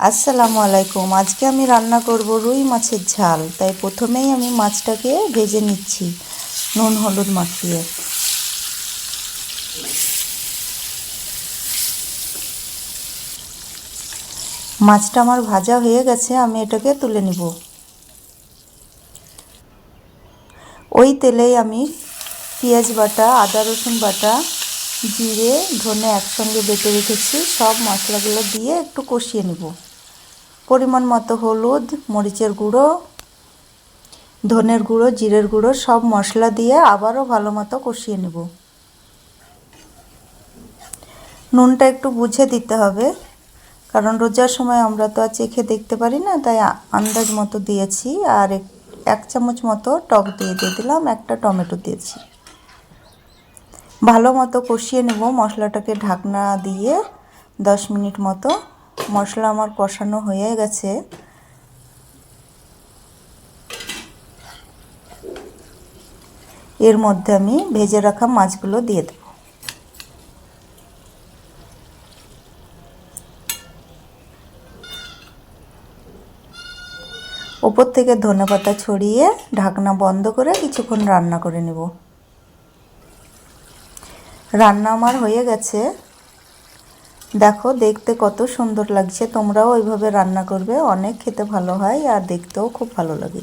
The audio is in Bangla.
আসসালামু আলাইকুম। আজকে আমি রান্না করব রুই মাছের ঝাল। তাই প্রথমেই আমি মাছটাকে ভেজে নিচ্ছি নুন হলুদ মাখিয়ে। মাছটা আমার ভাজা হয়ে গেছে, আমি এটাকে তুলে নিব। ওই তেলেই আমি পেঁয়াজ বাটা, আদা রসুন বাটা, জিরে ধনে একসঙ্গে বেটে রেখেছি, সব মশলাগুলো দিয়ে একটু কষিয়ে নেব। পরিমাণ মতো হলুদ, মরিচের গুঁড়ো, ধনের গুঁড়ো, জিরের গুঁড়ো সব মশলা দিয়ে আবারও ভালো মতো কষিয়ে নেব। নুনটা একটু বুঝে দিতে হবে, কারণ রোজার সময় আমরা তো আর চেখে দেখতে পারি না, তাই আন্দাজ মতো দিয়েছি। আর এক চামচ মতো টক দিয়ে দিলাম, একটা টমেটো দিয়েছি। ভালো মতো কষিয়ে নেব মশলাটাকে ঢাকনা দিয়ে 10 মিনিট মতো। মশলা আমার কষানো হয়ে গেছে। এর মধ্যে আমি ভেজে রাখা মাছগুলো দিয়ে দেব। ওপর থেকে ধনেপাতা ছড়িয়ে ঢাকনা বন্ধ করে কিছুক্ষণ রান্না করে নেব। রান্না আমার হয়ে গেছে। দেখো দেখতে কত সুন্দর লাগছে। তোমরাও ওইভাবে রান্না করবে, অনেক খেতে ভালো হয় আর দেখতেও খুব ভালো লাগে।